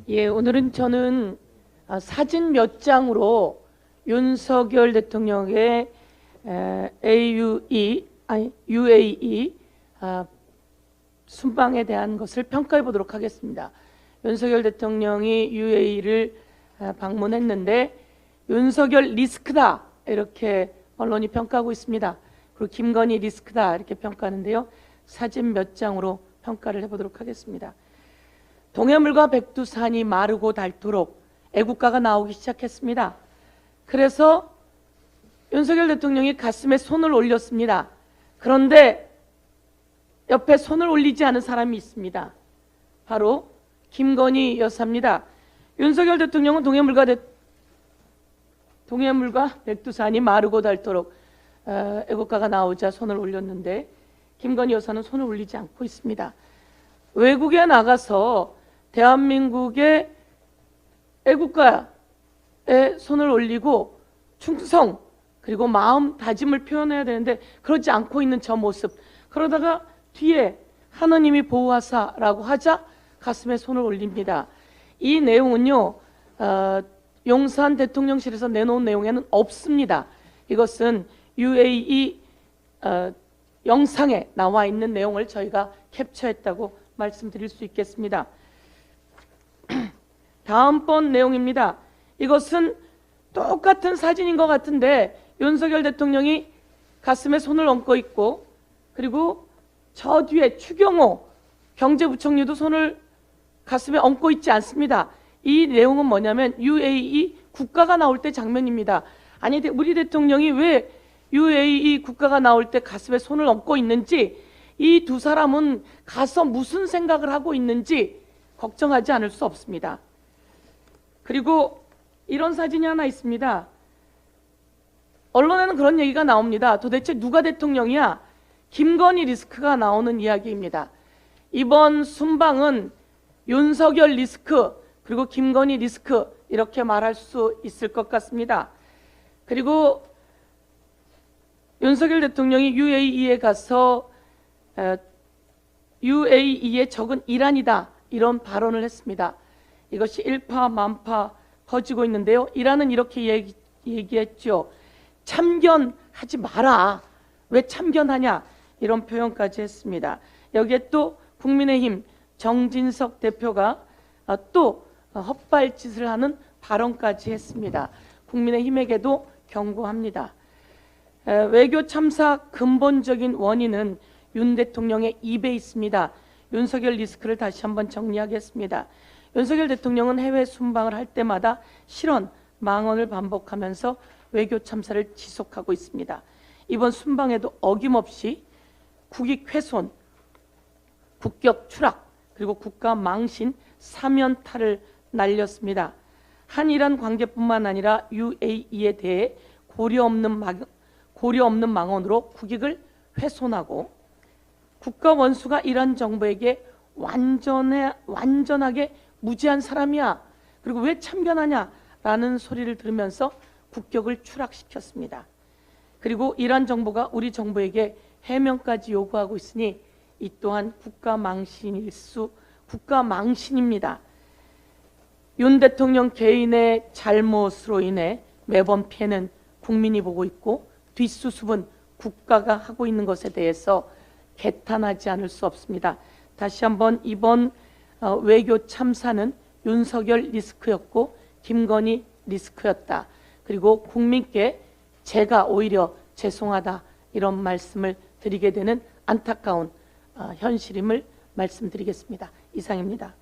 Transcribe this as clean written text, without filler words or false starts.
예, 오늘은 저는 사진 몇 장으로 윤석열 대통령의 UAE 순방에 대한 것을 평가해 보도록 하겠습니다. 윤석열 대통령이 UAE를 방문했는데 윤석열 리스크다 이렇게 언론이 평가하고 있습니다. 그리고 김건희 리스크다 이렇게 평가하는데요. 사진 몇 장으로 평가를 해보도록 하겠습니다. 동해물과 백두산이 마르고 닳도록 애국가가 나오기 시작했습니다. 그래서 윤석열 대통령이 가슴에 손을 올렸습니다. 그런데 옆에 손을 올리지 않은 사람이 있습니다. 바로 김건희 여사입니다. 윤석열 대통령은 동해물과 백두산이 마르고 닳도록 애국가가 나오자 손을 올렸는데 김건희 여사는 손을 올리지 않고 있습니다. 외국에 나가서 대한민국의 애국가에 손을 올리고 충성 그리고 마음 다짐을 표현해야 되는데 그러지 않고 있는 저 모습, 그러다가 뒤에 하느님이 보호하사라고 하자 가슴에 손을 올립니다. 이 내용은요 용산 대통령실에서 내놓은 내용에는 없습니다. 이것은 UAE 영상에 나와 있는 내용을 저희가 캡처했다고 말씀드릴 수 있겠습니다. 다음번 내용입니다. 이것은 똑같은 사진인 것 같은데 윤석열 대통령이 가슴에 손을 얹고 있고, 그리고 저 뒤에 추경호 경제부총리도 손을 가슴에 얹고 있지 않습니다. 이 내용은 뭐냐면 UAE 국가가 나올 때 장면입니다. 아니, 우리 대통령이 왜 UAE 국가가 나올 때 가슴에 손을 얹고 있는지, 이 두 사람은 가서 무슨 생각을 하고 있는지 걱정하지 않을 수 없습니다. 그리고 이런 사진이 하나 있습니다. 언론에는 그런 얘기가 나옵니다. 도대체 누가 대통령이야? 김건희 리스크가 나오는 이야기입니다. 이번 순방은 윤석열 리스크 그리고 김건희 리스크 이렇게 말할 수 있을 것 같습니다. 그리고 윤석열 대통령이 UAE에 가서 UAE의 적은 이란이다 이런 발언을 했습니다. 이것이 일파만파 퍼지고 있는데요. 이란은 이렇게 얘기했죠. 참견하지 마라. 왜 참견하냐 이런 표현까지 했습니다. 여기에 또 국민의힘 정진석 대표가 또 헛발짓을 하는 발언까지 했습니다. 국민의힘에게도 경고합니다. 외교 참사 근본적인 원인은 윤 대통령의 입에 있습니다. 윤석열 리스크를 다시 한번 정리하겠습니다. 윤석열 대통령은 해외 순방을 할 때마다 실언, 망언을 반복하면서 외교 참사를 지속하고 있습니다. 이번 순방에도 어김없이 국익 훼손, 국격 추락, 그리고 국가 망신, 사면탈을 날렸습니다. 한이란 관계뿐만 아니라 UAE에 대해 고려 없는 망언으로 국익을 훼손하고, 국가 원수가 이란 정부에게 완전하게 무지한 사람이야. 그리고 왜 참견하냐라는 소리를 들으면서 국격을 추락시켰습니다. 그리고 이란 정부가 우리 정부에게 해명까지 요구하고 있으니 이 또한 국가 망신입니다. 윤 대통령 개인의 잘못으로 인해 매번 피해는 국민이 보고 있고 뒷수습은 국가가 하고 있는 것에 대해서 개탄하지 않을 수 없습니다. 다시 한번 이번 외교 참사는 윤석열 리스크였고 김건희 리스크였다. 그리고 국민께 제가 오히려 죄송하다 이런 말씀을 드리게 되는 안타까운 현실임을 말씀드리겠습니다. 이상입니다.